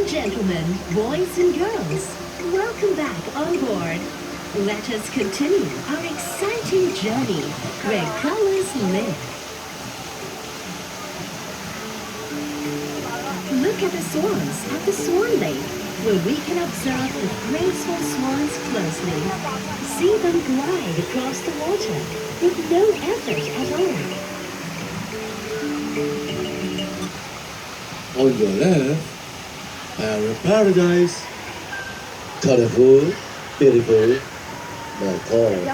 and gentlemen, boys and girls, welcome back on board. Let us continue our exciting journey where colors live. Look at the swans at the Swan Lake, where we can observe the graceful swans closely. See them glide across the water with no effort at all. On your left, our paradise, colorful, beautiful, but cold.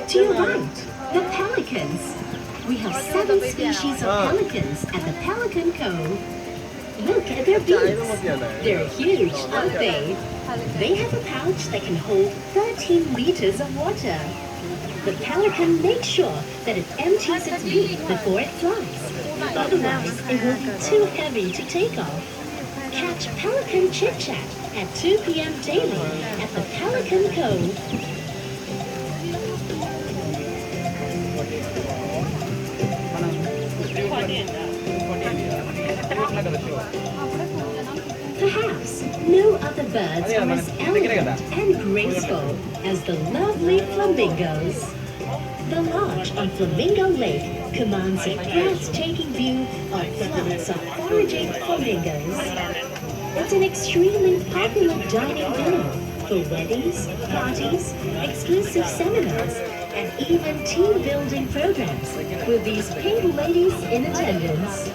To your right, the pelicans. We have 7 species of pelicans at the Pelican Cove. Look at their beaks. They're huge, aren't they? They have a pouch that can hold 13 liters of water. The pelican makes sure that it empties its beak before it flies. Otherwise, it will be too heavy to take off. Catch Pelican Chit Chat at 2 p.m. daily at the Pelican Cove. Perhaps no other birds are as elegant and graceful as the lovely flamingos. The lodge on Flamingo Lake commands a breathtaking view of flocks of foraging flamingos. It's an extremely popular dining venue for weddings, parties, exclusive seminars, and even team-building programs with these pink ladies in attendance.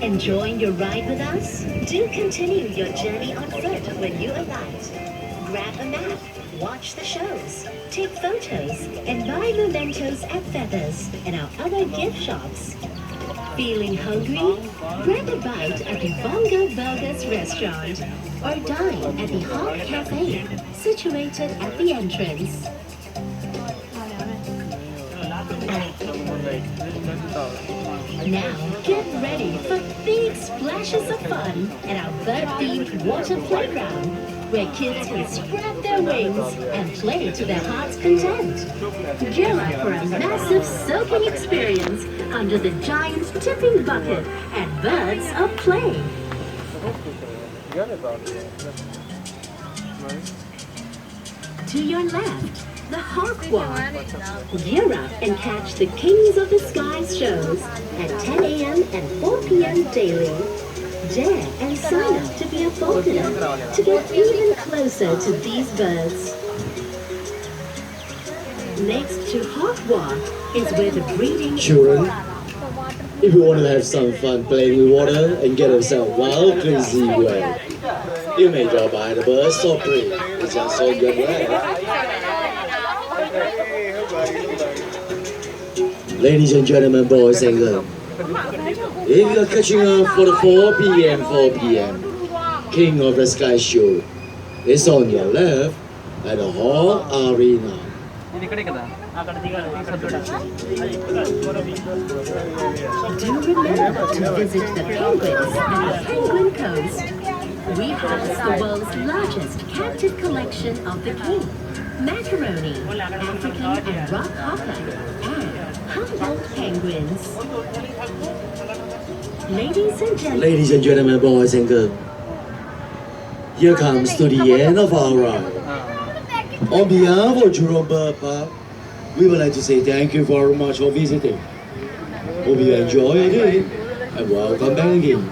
Enjoying your ride with us? Do continue your journey on foot when you alight. Grab a map, watch the shows, take photos, and buy mementos at Feathers and our other gift shops. Feeling hungry? Grab a bite at the Bongo Burgers restaurant or dine at the Hawk Cafe, situated at the entrance. Now get ready for big splashes of fun at our bird-themed water playground, where kids can spread their wings and play to their heart's content. Gear up for a massive soaking experience under the giant tipping bucket and birds of play. To your left, the Hawk Walk. Gear up and catch the Kings of the Skies shows at 10 a.m. and 4 p.m. daily. Dare and sign up to be a falconer to get even closer to these birds. Next to Hawk Walk is where the breeding... Children, if you want to have some fun playing with water and get yourself wild, crazy way, you may drop by the bird softly. It's just so good, right? Ladies and gentlemen, boys and girls, if you're catching up for the 4 p.m. King of the Sky show, it's on your left at the Hall Arena. Do remember to visit the penguins and the Penguin Coast. We house the world's largest captive collection of the king, macaroni, African and rock hopper, and Humboldt penguins. Ladies and gentlemen, boys and girls, here comes to the end of our ride. On behalf of Jurong Bird Park, we would like to say thank you very much for visiting. Hope you enjoy your day and welcome back again.